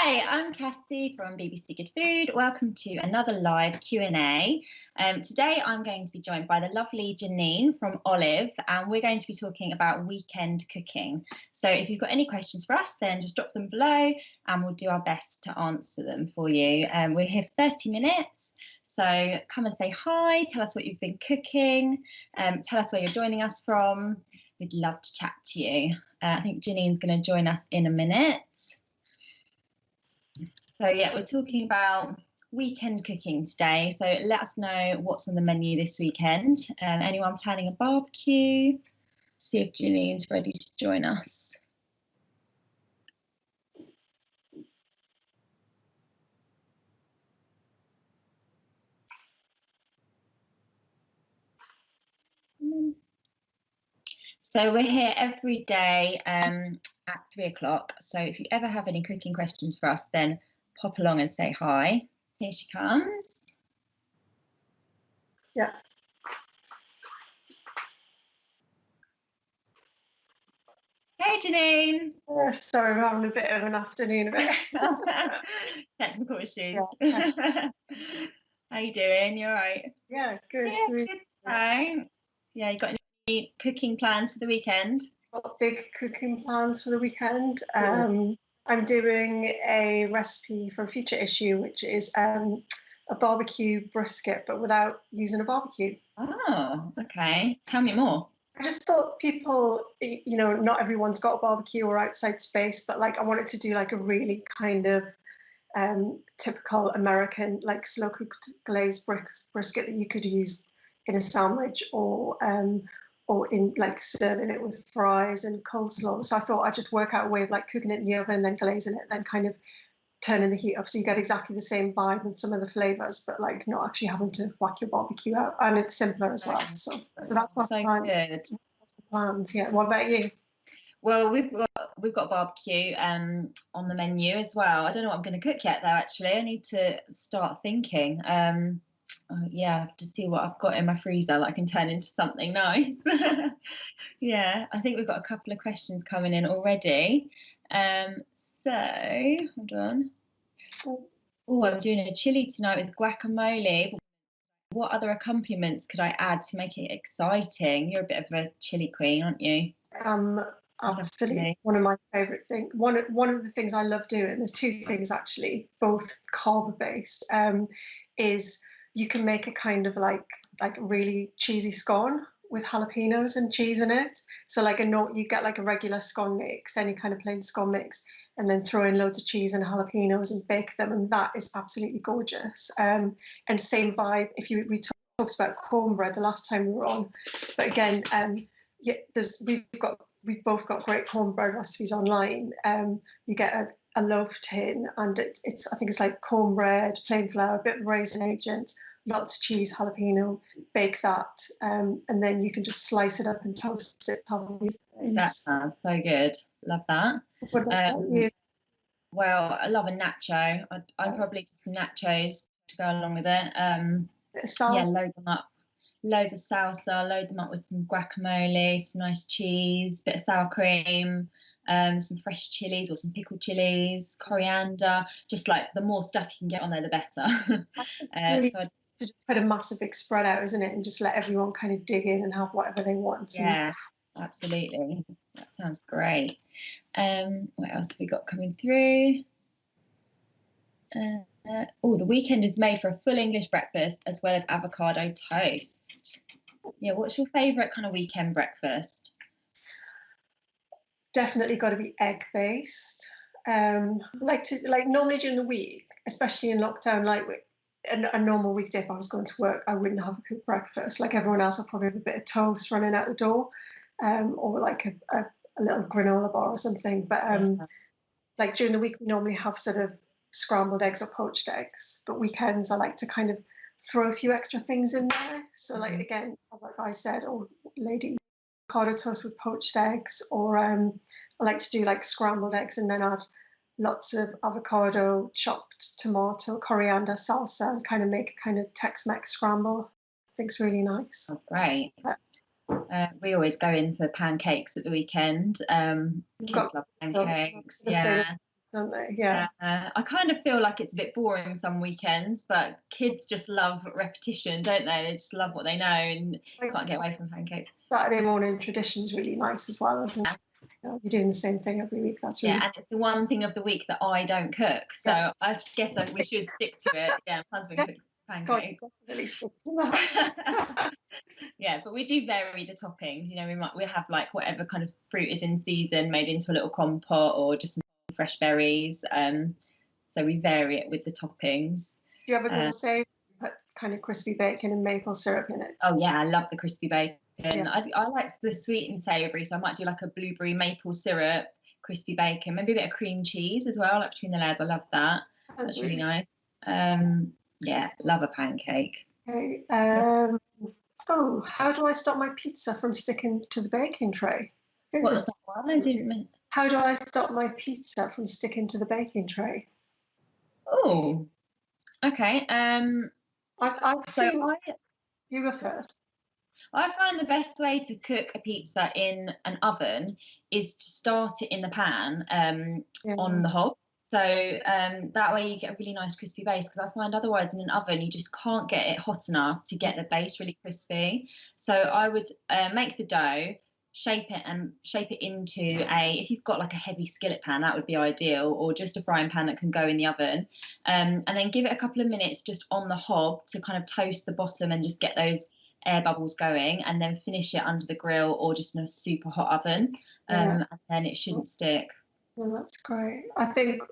Hi, I'm Cassie from BBC Good Food. Welcome to another live Q&A. Today I'm going to be joined by the lovely Janine from Olive, and we're going to be talking about weekend cooking. So if you've got any questions for us, then just drop them below and we'll do our best to answer them for you. We're here for 30 minutes, so come and say hi, tell us what you've been cooking, tell us where you're joining us from. We'd love to chat to you. I think Janine's going to join us in a minute. So yeah, we're talking about weekend cooking today. So let us know what's on the menu this weekend. Anyone planning a barbecue? See if Janine's ready to join us. So we're here every day at 3 o'clock. So if you ever have any cooking questions for us, then pop along and say hi. Here she comes. Yeah. Hey, Janine. Sorry, we're having a bit of an afternoon of it. Technical issues. Yeah. How you doing? You all right? Yeah, good. Yeah, good. Thanks. Yeah, you got any cooking plans for the weekend? Got big cooking plans for the weekend. I'm doing a recipe for a future issue, which is a barbecue brisket, but without using a barbecue. Oh, okay. Tell me more. I just thought people, not everyone's got a barbecue or outside space, but like I wanted to do like a really kind of typical American, like slow cooked glazed brisket that you could use in a sandwich or in like serving it with fries and coleslaw. So I thought I'd just work out a way of like cooking it in the oven, then glazing it, then kind of turning the heat up so you get exactly the same vibe and some of the flavors, but like not actually having to whack your barbecue out, and it's simpler as well. So that's what good. Plans. Yeah. What about you? Well, we've got barbecue on the menu as well. I don't know what I'm going to cook yet though. Actually, I need to start thinking. Yeah, I have to see what I've got in my freezer that I can turn into something nice. Yeah, I think we've got a couple of questions coming in already. So hold on. Oh, I'm doing a chili tonight with guacamole. What other accompaniments could I add to make it exciting? You're a bit of a chili queen, aren't you? Absolutely. One of my favorite things. One of the things I love doing. There's two things actually, both carb based. Is you can make a kind of like really cheesy scone with jalapenos and cheese in it. So like you get like a regular scone mix, any kind of plain scone mix, and then throw in loads of cheese and jalapenos and bake them, and that is absolutely gorgeous. And same vibe. We talked about cornbread the last time we were on, but again, yeah, we've both got great cornbread recipes online. You get a loaf tin, and it's I think it's like cornbread, plain flour, a bit of raisin agent, lots of cheese, jalapeno. Bake that, and then you can just slice it up and toast it. That sounds so good. Love that. What about you? Well, I love a nacho. I'd probably do some nachos to go along with it. Yeah, load them up. Loads of salsa, load them up with some guacamole, some nice cheese, bit of sour cream, some fresh chilies or some pickled chilies, coriander. Just like the more stuff you can get on there, the better. To just put a massive big spread out, isn't it? And just let everyone kind of dig in and have whatever they want. Yeah, absolutely. That sounds great. What else have we got coming through? The weekend is made for a full English breakfast as well as avocado toast. Yeah, what's your favourite kind of weekend breakfast? Definitely got to be egg based. Like normally during the week, especially in lockdown, like a normal weekday, if I was going to work, I wouldn't have a cooked breakfast. Like everyone else, I'll probably have a bit of toast running out the door, or like a little granola bar or something. But like during the week, we normally have sort of scrambled eggs or poached eggs. But weekends, I like to kind of throw a few extra things in there. So like again, like I said, or lady avocado toast with poached eggs, or I like to do like scrambled eggs and then add lots of avocado, chopped tomato, coriander, salsa, and kind of make a kind of Tex-Mex scramble. I think it's really nice. That's great. We always go in for pancakes at the weekend. Kids love pancakes. Yeah. don't they? Yeah. I kind of feel like it's a bit boring some weekends, but kids just love repetition, don't they? They just love what they know and can't get away from pancakes. Saturday morning tradition's really nice as well, isn't it? You're doing the same thing every week. That's really and it's the one thing of the week that I don't cook, so I guess we should stick to it. Yeah, my husband cooks pancakes. God, definitely stick to that. Yeah, but we do vary the toppings. You know, we have like whatever kind of fruit is in season made into a little compote or just some fresh berries. So we vary it with the toppings. Do you ever go say put kind of crispy bacon and maple syrup in it? Oh yeah, I love the crispy bacon. Yeah. I like the sweet and savoury, so I might do like a blueberry maple syrup, crispy bacon, maybe a bit of cream cheese as well, like between the layers. I love that. That's really nice. Yeah, love a pancake. Okay. Oh, how do I stop my pizza from sticking to the baking tray? What's that one? I didn't mean. How do I stop my pizza from sticking to the baking tray? Oh, okay. I've seen. You go first. I find the best way to cook a pizza in an oven is to start it in the pan on the hob. So that way you get a really nice crispy base, because I find otherwise in an oven you just can't get it hot enough to get the base really crispy. So I would make the dough, shape it into if you've got like a heavy skillet pan, that would be ideal, or just a frying pan that can go in the oven, and then give it a couple of minutes just on the hob to kind of toast the bottom and just get those air bubbles going, and then finish it under the grill or just in a super hot oven, and then it shouldn't stick. Well, that's great. I think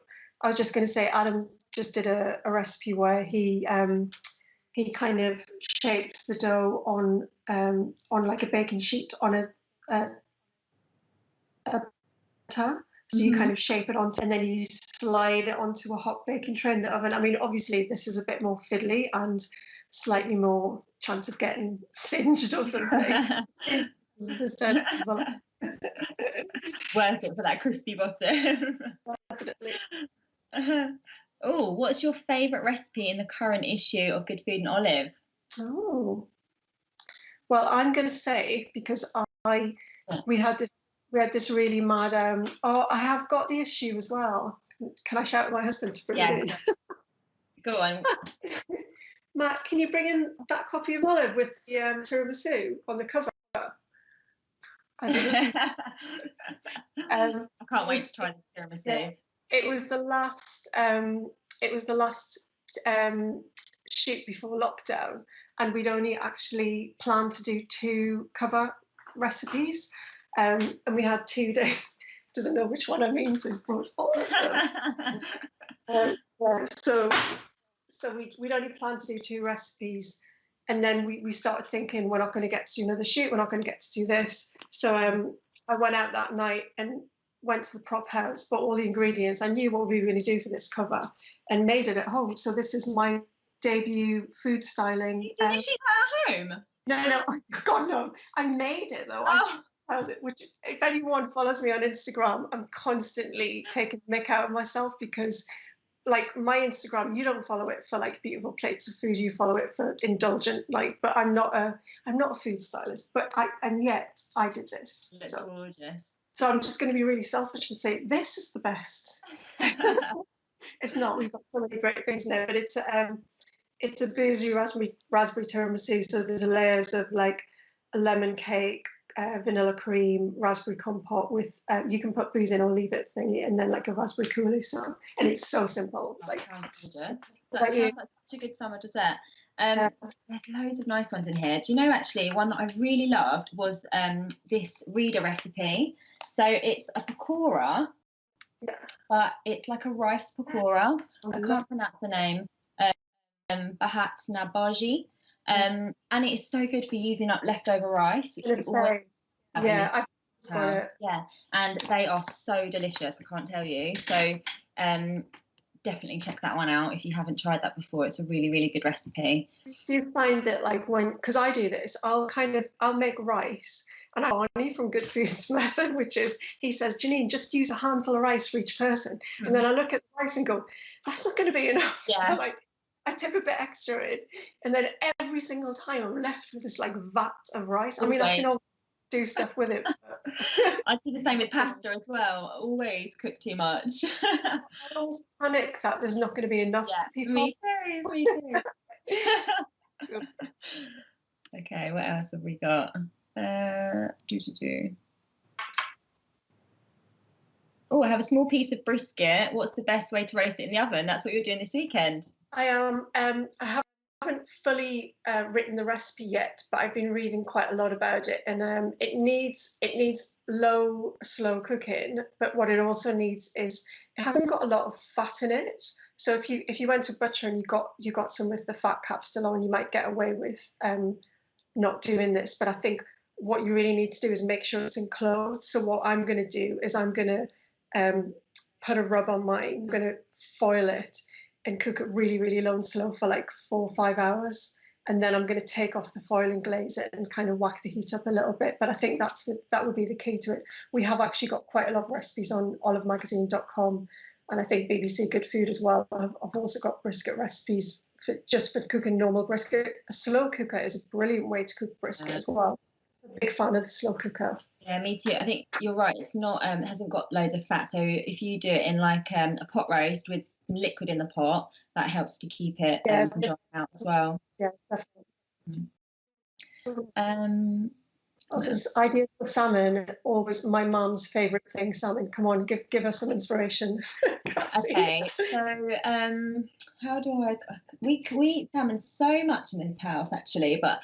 I was just going to say Adam just did a recipe where he kind of shapes the dough on like a baking sheet on a butter. So you kind of shape it onto, and then you slide it onto a hot baking tray in the oven. I mean, obviously this is a bit more fiddly and slightly more chance of getting singed or something. Worth it for that crispy bottom. Definitely. Oh, what's your favourite recipe in the current issue of Good Food and Olive? Oh, well, I'm going to say, because we had this really mad. I have got the issue as well. Can I shout at my husband to bring it in? Go on. Matt, can you bring in that copy of Olive with the tiramisu on the cover? I can't wait to try the tiramisu. Yeah, it was the last. Shoot before lockdown, and we'd only actually planned to do 2 cover recipes, and we had 2 days. Doesn't know which one I mean, so he's brought all of them. So we'd only planned to do 2 recipes, and then we started thinking, we're not going to get to do another shoot, we're not going to get to do this. So I went out that night and went to the prop house, bought all the ingredients. I knew what we were going to do for this cover and made it at home. So this is my debut food styling. Did you shoot that at home? No, God no. I made it though. Oh. I found it, which, if anyone follows me on Instagram, I'm constantly taking the mick out of myself, because like my Instagram, you don't follow it for like beautiful plates of food, you follow it for indulgent, like, but I'm not a food stylist, but yet I did this. It looks gorgeous. So I'm just going to be really selfish and say this is the best. It's not. We've got so many great things in there, but it's a boozy raspberry tiramisu. So there's layers of like a lemon cake, vanilla cream, raspberry compote with you can put booze in or leave it thingy, and then like a raspberry coulis. So, and it's so simple. That sounds like such a good summer dessert. There's loads of nice ones in here. Do you know, actually, one that I really loved was this reader recipe. So it's a pakora, but it's like a rice pakora. I can't pronounce the name. Bahat Nabaji. And it is so good for using up leftover rice, which we always have. Yeah, and they are so delicious, I can't tell you. So definitely check that one out if you haven't tried that before. It's a really, really good recipe. Do you find that, like, because I do this, I'll make rice, and Barney from Good Foods Method, which is, he says, Janine, just use a handful of rice for each person. And then I look at the rice and go, that's not going to be enough. So like, I tip a bit extra in, and then every single time I'm left with this like vat of rice. I mean, I can do stuff with it. I do the same with pasta as well. I always cook too much. I always panic that there's not going to be enough Yeah, for people. me too. Okay, what else have we got? Oh, I have a small piece of brisket. What's the best way to roast it in the oven? That's what you're doing this weekend. I haven't fully written the recipe yet, but I've been reading quite a lot about it, and it needs slow cooking. But what it also needs is it hasn't got a lot of fat in it. So if you went to butcher and you got some with the fat cap still on, you might get away with not doing this. But I think what you really need to do is make sure it's enclosed. So what I'm going to do is I'm going to put a rub on mine. I'm going to foil it and cook it really, really low and slow for like 4 or 5 hours. And then I'm going to take off the foil and glaze it and kind of whack the heat up a little bit. But I think that would be the key to it. We have actually got quite a lot of recipes on olivemagazine.com, and I think BBC Good Food as well. I've also got brisket recipes just for cooking normal brisket. A slow cooker is a brilliant way to cook brisket as well. I'm a big fan of the slow cooker. Yeah, me too. I think you're right. It's not, it hasn't got loads of fat. So if you do it in like a pot roast with some liquid in the pot, that helps to keep it from drying out as well. Yeah, definitely. This ideas for salmon, always my mum's favourite thing, salmon. Come on, give us some inspiration. Okay, so how do we eat salmon so much in this house actually, but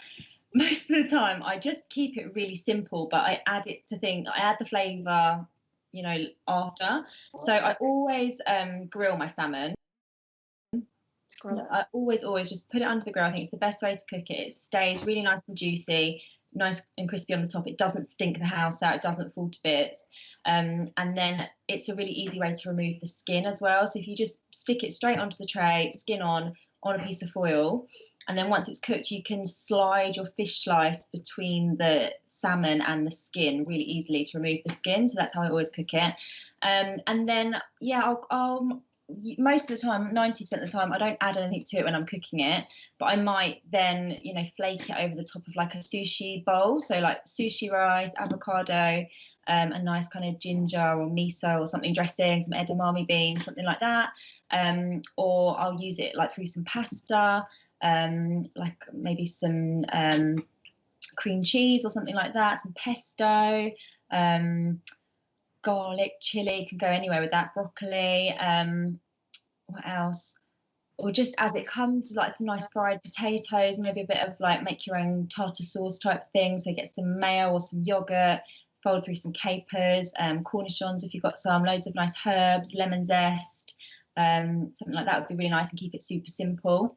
most of the time I just keep it really simple, but I add the flavour, after. So I always grill my salmon. I always just put it under the grill. I think it's the best way to cook it. It stays really nice and juicy, nice and crispy on the top. It doesn't stink the house out. It doesn't fall to bits. And then it's a really easy way to remove the skin as well. So if you just stick it straight onto the tray, skin on a piece of foil, and then once it's cooked, you can slide your fish slice between the salmon and the skin really easily to remove the skin. So that's how I always cook it. And then, yeah, I'll most of the time, 90% of the time, I don't add anything to it when I'm cooking it, but I might then, flake it over the top of like a sushi bowl. So like sushi rice, avocado, a nice kind of ginger or miso or something dressing, some edamame beans, something like that. Or I'll use it like through some pasta, like maybe some cream cheese or something like that, some pesto, garlic, chili, can go anywhere with that, broccoli, what else? Or just as it comes, like some nice fried potatoes, maybe a bit of like make your own tartar sauce type thing. So get some mayo or some yogurt, fold through some capers, cornichons if you've got some, loads of nice herbs, lemon zest, something like that would be really nice and keep it super simple.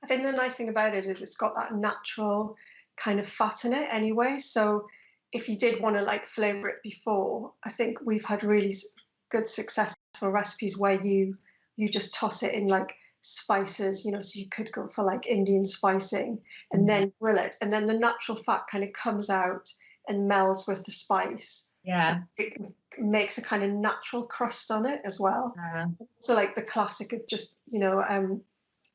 I think the nice thing about it is it's got that natural kind of fat in it anyway. So if you did want to like flavour it before, I think we've had really good successful recipes where you just toss it in like spices, so you could go for like Indian spicing and then grill it, and then the natural fat kind of comes out and melds with the spice. Yeah, it makes a kind of natural crust on it as well. So like the classic of just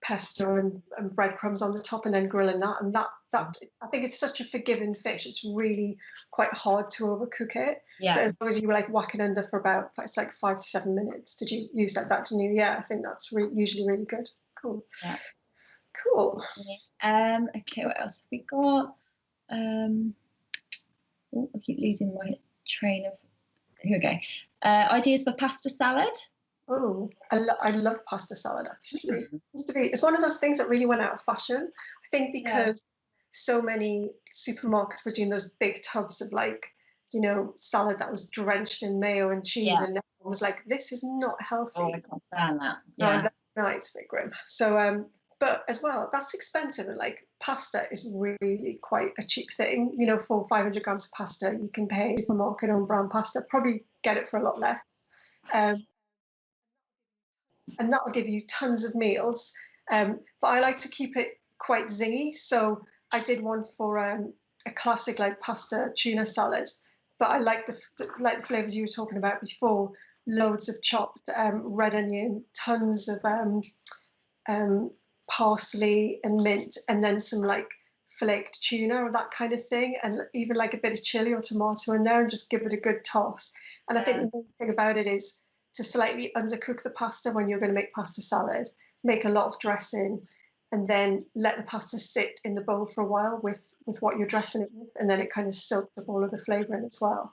pesto and breadcrumbs on the top and then grilling that, and that I think it's such a forgiving fish. It's really quite hard to overcook it. Yeah. But as long as you like whack it under for about, it's like 5 to 7 minutes. Did you use that, didn't you? Yeah, I think that's usually really good. Cool. Yeah. Cool. Okay, what else have we got? I keep losing my train of. Here we go. Ideas for pasta salad. Oh, I love pasta salad actually. It's one of those things that really went out of fashion. I think because so many supermarkets were doing those big tubs of like, salad that was drenched in mayo and cheese, and everyone was like, this is not healthy. Oh, I can't stand that. Yeah. No, it's a bit grim. So, but as well, that's expensive, and like pasta is really quite a cheap thing. For 500 grams of pasta, you can pay supermarket own brand pasta, probably get it for a lot less. And that will give you tons of meals. But I like to keep it quite zingy. So I did one for a classic like pasta tuna salad, but I like the flavors you were talking about before. Loads of chopped red onion, tons of parsley and mint, and then some like flaked tuna or that kind of thing, and even like a bit of chili or tomato in there, and just give it a good toss. And I think the main thing about it is to slightly undercook the pasta when you're going to make pasta salad. Make a lot of dressing, and then let the pasta sit in the bowl for a while with what you're dressing it with, and then it kind of soaks up all of the flavour in as well.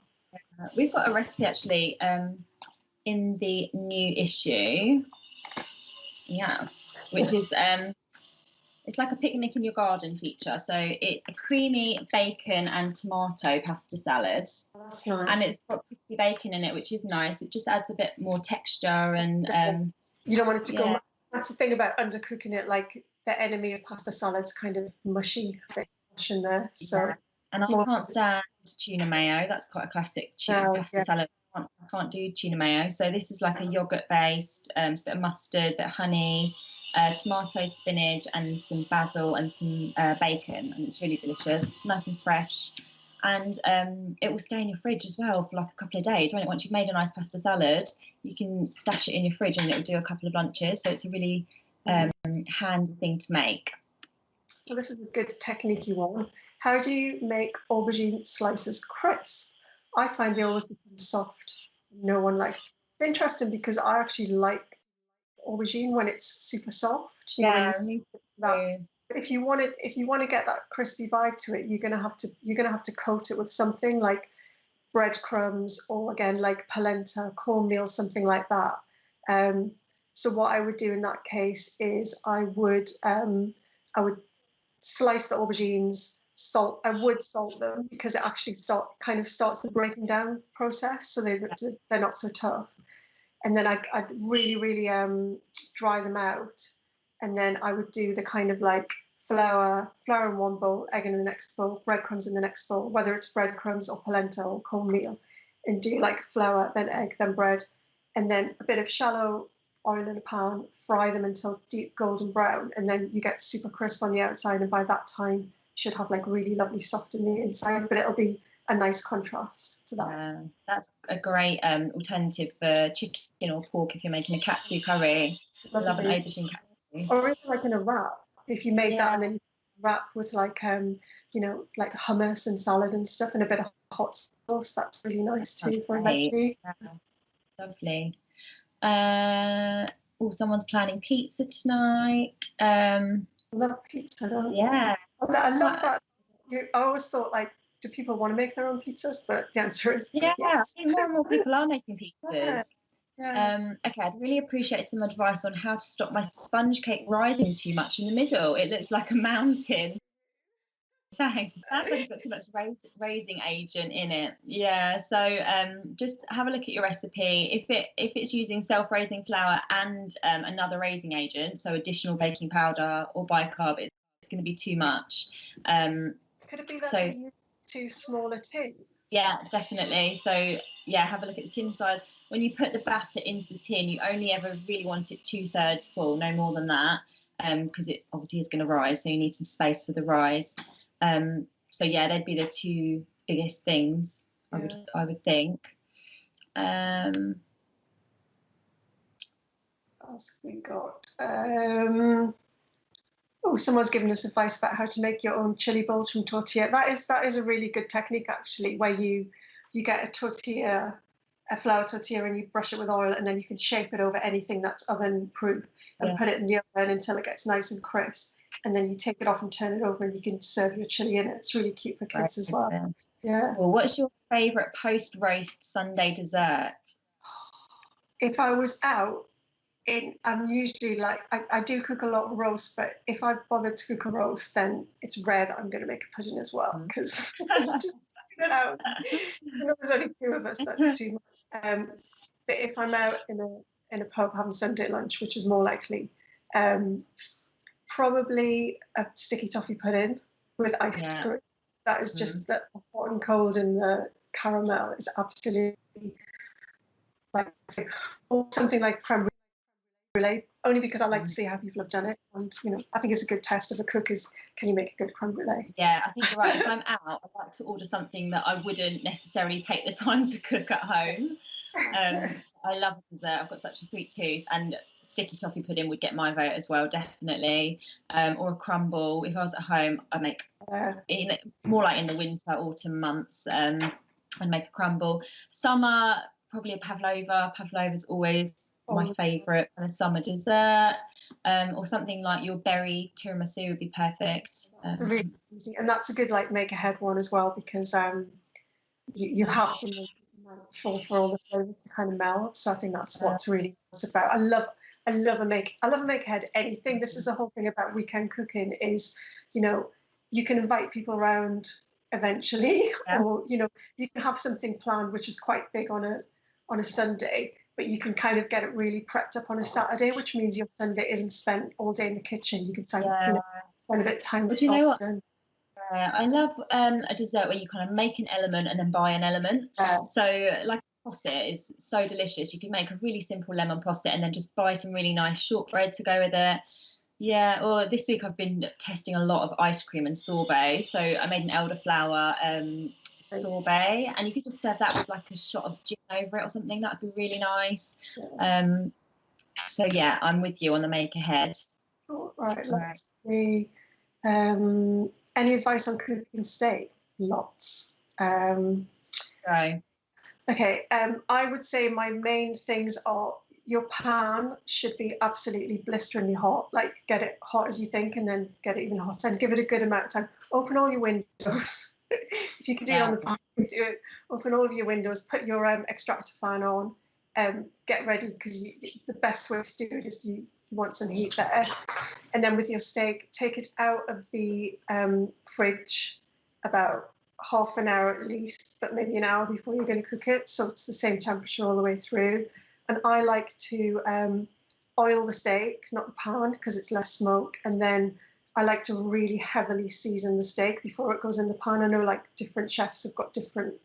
We've got a recipe actually in the new issue, which is it's like a picnic in your garden feature. So it's a creamy bacon and tomato pasta salad. That's nice. And it's got crispy bacon in it, which is nice. It just adds a bit more texture, and you don't want it to go. That's the thing about undercooking it. Like the enemy of pasta salad's kind of mushy, a bit mush in there. So and I can't stand tuna mayo. That's quite a classic pasta salad. I can't do tuna mayo. So this is like a yogurt based, a bit of mustard, a bit of honey, tomato, spinach, and some basil and some bacon, and it's really delicious, nice and fresh. And it will stay in your fridge as well for like a couple of days. Once you've made a nice pasta salad, you can stash it in your fridge and it will do a couple of lunches. So it's a really handy thing to make. Well, this is a good technique-y one. How do you make aubergine slices crisp? I find they always become soft. No one likes it. It's interesting because I actually like aubergine when it's super soft. Me too. But if you want to get that crispy vibe to it, you're gonna have to coat it with something like breadcrumbs, or again like polenta, cornmeal, something like that. So what I would do in that case is I would slice the aubergines, salt. I would salt them because it actually starts the breaking down process, so they're not so tough. And then I'd really dry them out, and then I would do the kind of like flour in one bowl, egg in the next bowl, breadcrumbs in the next bowl, whether it's breadcrumbs or polenta or cornmeal, and do like flour, then egg, then bread, and then a bit of shallow oil in a pan, fry them until deep golden brown, and then you get super crisp on the outside, and by that time you should have like really lovely soft in the inside, but it'll be a nice contrast to that. That's a great alternative for chicken or pork if you're making a katsu curry. I love an aubergine katsu. Or even like in a wrap, if you made that and then you wrap with like like hummus and salad and stuff and a bit of hot sauce, that's really nice too for a veggie. Lovely. Someone's planning pizza tonight. I love pizza though. Yeah. I love that. I always thought, like, do people want to make their own pizzas? But the answer is yes. I think more and more people are making pizzas. Okay, I'd really appreciate some advice on how to stop my sponge cake rising too much in the middle. It looks like a mountain. Thanks. Sounds like it's got too much raising agent in it. Yeah. So just have a look at your recipe. If it's using self-raising flour and another raising agent, so additional baking powder or bicarb, it's going to be too much. Could it be that you use too small a tin? Yeah, definitely. So yeah, have a look at the tin size. When you put the batter into the tin, you only ever really want it 2/3 full, no more than that, because it obviously is going to rise. So you need some space for the rise. So yeah, they'd be the two biggest things I would think. What else we got? Someone's given us advice about how to make your own chili balls from tortilla. That is a really good technique actually, where you get a flour tortilla, and you brush it with oil, and then you can shape it over anything that's oven proof and put it in the oven until it gets nice and crisp. And then you take it off and turn it over, and you can serve your chili in it. It's really cute for kids as well. Yeah. Well, what's your favourite post-roast Sunday dessert? If I was out, I'm usually like, I do cook a lot of roast, but if I bothered to cook a roast, then it's rare that I'm going to make a pudding as well, because it's just out. There's only 2 of us, that's too much. But if I'm out in a pub having Sunday lunch, which is more likely, probably a sticky toffee pudding with ice cream. That is just the hot and cold, and the caramel is absolutely like, or something like creme brulee, only because I like to see how people have done it, and I think it's a good test of a cook is, can you make a good creme brulee? Yeah, I think you're right. If I'm out, I'd like to order something that I wouldn't necessarily take the time to cook at home. I love dessert. I've got such a sweet tooth, and sticky toffee pudding would get my vote as well, definitely. Or a crumble. If I was at home, I'd make more like in the winter, autumn months. I'd make a crumble. Summer, probably a pavlova. Pavlova's always my favourite kind of summer dessert. Or something like your berry tiramisu would be perfect. Really easy, and that's a good like make ahead one as well, because you have to make it for all the flavors to kind of melt. So I think that's what's really nice about. I love a make ahead anything. This is the whole thing about weekend cooking is, you know, you can invite people around eventually, or you can have something planned which is quite big on a Sunday, but you can kind of get it really prepped up on a Saturday, which means your Sunday isn't spent all day in the kitchen. You can spend a bit of time with do you know what? I love a dessert where you kind of make an element and then buy an element. So like a posset is so delicious. You can make a really simple lemon posset and then just buy some really nice shortbread to go with it. Yeah, or this week I've been testing a lot of ice cream and sorbet. So I made an elderflower sorbet, and you could just serve that with like a shot of gin over it or something. That would be really nice. So yeah, I'm with you on the make ahead. All right, let's see. Any advice on cooking steak? Lots. Okay. I would say my main things are your pan should be absolutely blisteringly hot. Like get it hot as you think, and then get it even hotter, and give it a good amount of time. Open all your windows. If you can do it on the pan, do it. Open all of your windows. Put your extractor fan on. Get ready, because the best way to do it is you want some heat there. And then with your steak, take it out of the fridge about half an hour at least, but maybe an hour before you're going to cook it, so it's the same temperature all the way through. And I like to oil the steak, not the pan, because it's less smoke. And then I like to really heavily season the steak before it goes in the pan. I know like different chefs have got different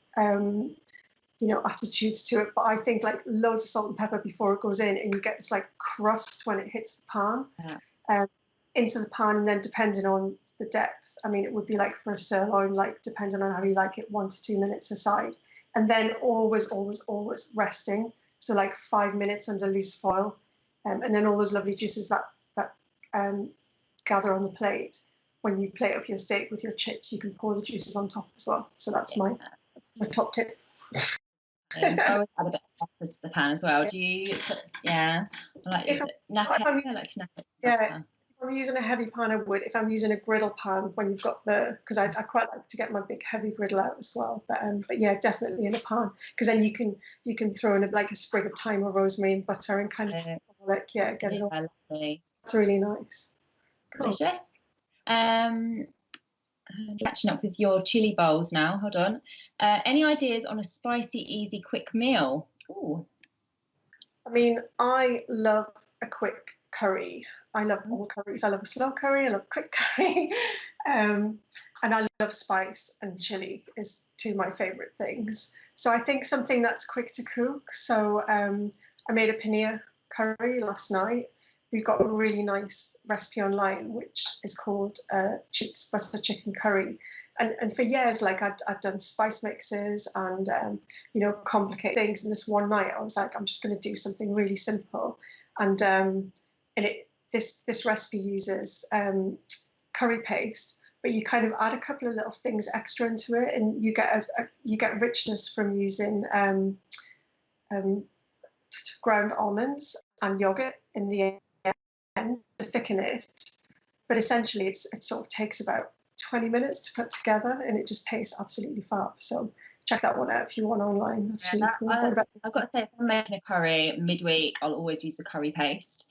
attitudes to it, but I think like loads of salt and pepper before it goes in, and you get this like crust when it hits the pan, into the pan. And then depending on the depth, I mean, it would be like for a sirloin, like depending on how you like it, 1 to 2 minutes aside. And then always resting, so like 5 minutes under loose foil, and then all those lovely juices that gather on the plate. When you plate up your steak with your chips, you can pour the juices on top as well. So that's my top tip. I always add a bit of pepper to the pan as well. Do you? Yeah. If I'm using a heavy pan, I would. If I'm using a griddle pan, when you've got because I quite like to get my big heavy griddle out as well. But yeah, definitely in a pan, because then you can throw in like a sprig of thyme or rosemary and butter and kind of like get it all. It's really nice. Delicious. Catching up with your chili bowls now. Hold on. Any ideas on a spicy, easy, quick meal? Ooh. I mean, I love a quick curry. I love all curries. I love a slow curry. I love quick curry. And I love spice, and chili is two of my favorite things. So I think something that's quick to cook. So I made a paneer curry last night. We've got a really nice recipe online, which is called Cheeks Butter Chicken Curry. And for years, like I'd done spice mixes and, complicated things. And this one night I was like, I'm just going to do something really simple. And this recipe uses curry paste, but you kind of add a couple of little things extra into it, and you get richness from using ground almonds and yogurt in the end to thicken it. But essentially it sort of takes about 20 minutes to put together, and it just tastes absolutely fab. So check that one out if you want online. That's really cool. I've got to say, if I'm making a curry midweek, I'll always use the curry paste.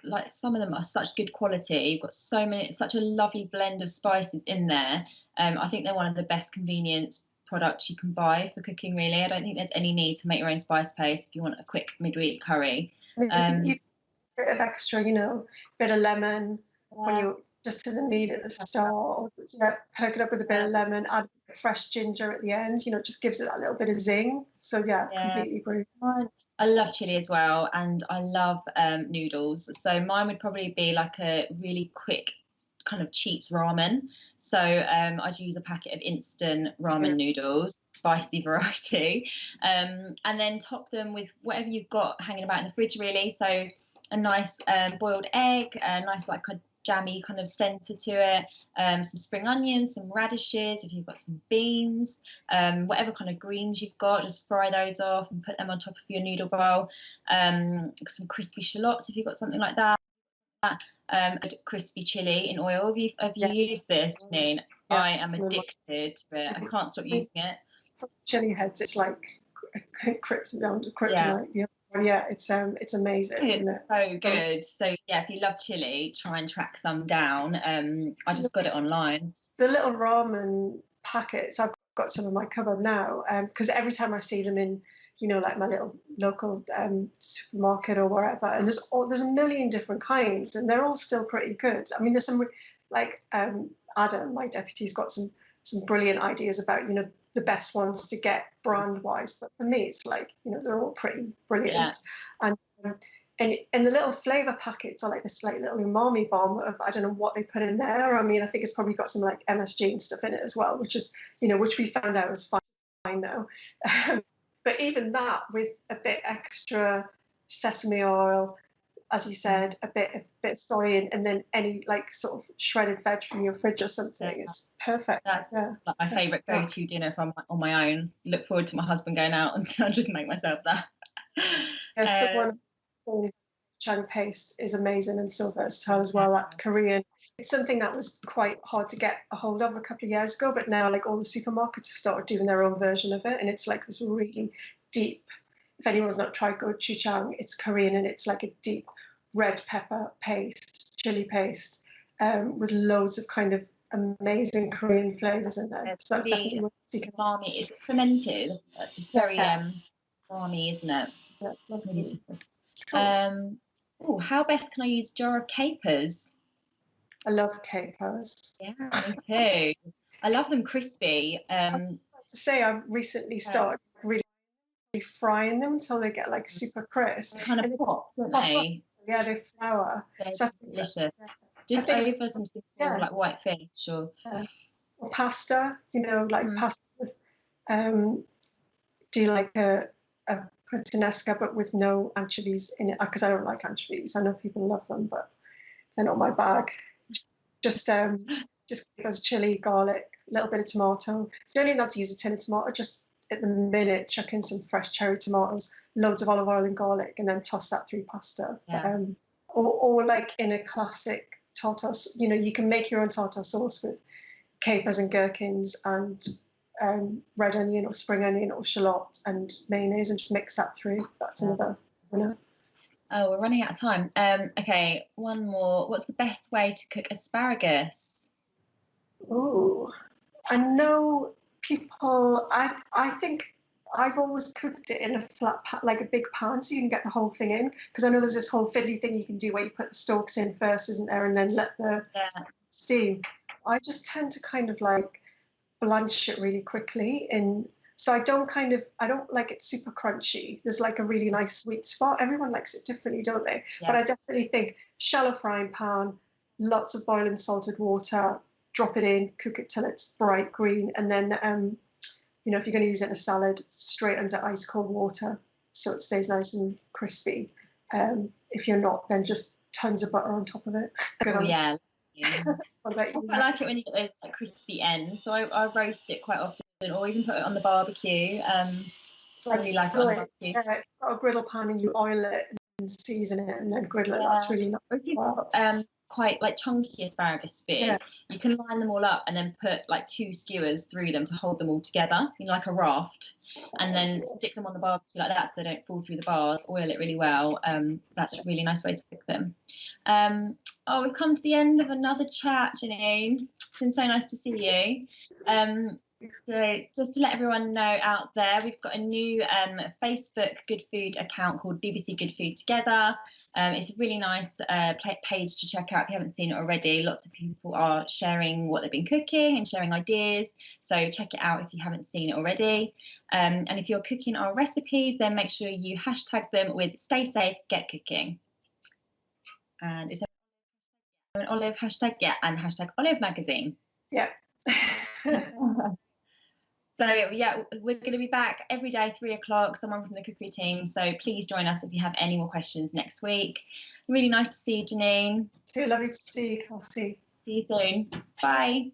Like some of them are such good quality. You've got such a lovely blend of spices in there. I think they're one of the best convenience products you can buy for cooking, really. I don't think there's any need to make your own spice paste if you want a quick midweek curry. You bit of extra, bit of lemon when you just to the meat at the start. Perk it up with a bit of lemon, add fresh ginger at the end. It just gives it that little bit of zing. So completely agree. I love chili as well, and I love noodles. So mine would probably be like a really quick kind of cheats ramen. So I'd use a packet of instant ramen noodles, spicy variety, and then top them with whatever you've got hanging about in the fridge, really. So a nice boiled egg, a nice like a jammy kind of centre to it, some spring onions, some radishes, if you've got some beans, whatever kind of greens you've got, just fry those off and put them on top of your noodle bowl. Some crispy shallots if you've got something like that. Crispy chili in oil. Have you used this, Janine? Yeah. I am addicted to it. I can't stop using it. Chili heads, it's like kryptonite. Yeah, it's amazing, isn't it? So good. So yeah, if you love chili, try and track some down. I just got it online. The little ramen packets, I've got some in my cupboard now, because every time I see them in, like my little local supermarket or wherever, and there's a million different kinds, and they're all still pretty good. I mean, there's some like Adam, my deputy's got some brilliant ideas about the best ones to get brand wise, but for me it's like they're all pretty brilliant. Yeah. And the little flavor packets are like this like little umami bomb of I don't know what they put in there. I mean, I think it's probably got some like MSG and stuff in it as well, which is which we found out is fine now. But even that with a bit extra sesame oil, as you said, a bit of soy, and then any like sort of shredded veg from your fridge or something, is perfect. That's like my favourite go-to dinner if I'm on my own. Look forward to my husband going out and I'll just make myself that. Chang paste is amazing and so versatile as well. That Korean, it's something that was quite hard to get a hold of a couple of years ago, but now like all the supermarkets have started doing their own version of it, and it's like this really deep. If anyone's not tried gochujang, it's Korean and it's like a deep red pepper paste, chili paste, with loads of kind of amazing Korean flavours in there. So that's definitely what umami. It's fermented. It's very umami, isn't it? That's lovely. Cool. How best can I use a jar of capers? I love capers. Yeah, me too. I love them crispy. I have to say, I've recently started really frying them until they get like super crisp. They kind of pop, don't they? Yeah, they flour. They're delicious. Just over some simple like white fish or pasta. Pasta with do like a puttanesca but with no anchovies in it, because I don't like anchovies. I know people love them, but they're not my bag. Just because chili, garlic, a little bit of tomato. You don't even have to use a tin of tomato. Just at the minute, chuck in some fresh cherry tomatoes, loads of olive oil and garlic, and then toss that through pasta. Yeah. Or like in a classic tartar, you can make your own tartar sauce with capers and gherkins and red onion or spring onion or shallot and mayonnaise, and just mix that through. That's another winner. Oh, we're running out of time. Okay, one more. What's the best way to cook asparagus? Oh, I know people. I think I've always cooked it in a flat pan, like a big pan, so you can get the whole thing in. Because I know there's this whole fiddly thing you can do where you put the stalks in first, isn't there, and then let the steam. I just tend to kind of like blanch it really quickly so I don't like it super crunchy. There's like a really nice sweet spot. Everyone likes it differently, don't they? Yeah. But I definitely think shallow frying pan, lots of boiling salted water, drop it in, cook it till it's bright green, and then if you're going to use it in a salad, straight under ice cold water so it stays nice and crispy. If you're not, then just tons of butter on top of it. Yeah. I like it when you get those like crispy ends, so I roast it quite often, or even put it on the barbecue. I really like it on the barbecue. Yeah, if you've got a griddle pan and you oil it and season it and then griddle it, that's really nice. Or if you've got quite like chunky asparagus spears, you can line them all up and then put like 2 skewers through them to hold them all together, like a raft, and then stick them on the barbecue like that so they don't fall through the bars. Oil it really well. That's a really nice way to cook them. We've come to the end of another chat, Janine. It's been so nice to see you. So just to let everyone know out there, we've got a new Facebook Good Food account called BBC Good Food Together. It's a really nice page to check out if you haven't seen it already. Lots of people are sharing what they've been cooking and sharing ideas. So check it out if you haven't seen it already. And if you're cooking our recipes, then make sure you hashtag them with Stay Safe, Get Cooking. And it's an Olive hashtag, and hashtag Olive Magazine. Yeah. So yeah, we're going to be back every day, 3 o'clock, someone from the cookery team. So please join us if you have any more questions next week. Really nice to see you, Janine. So lovely to see you, Cassie. See you soon. Bye.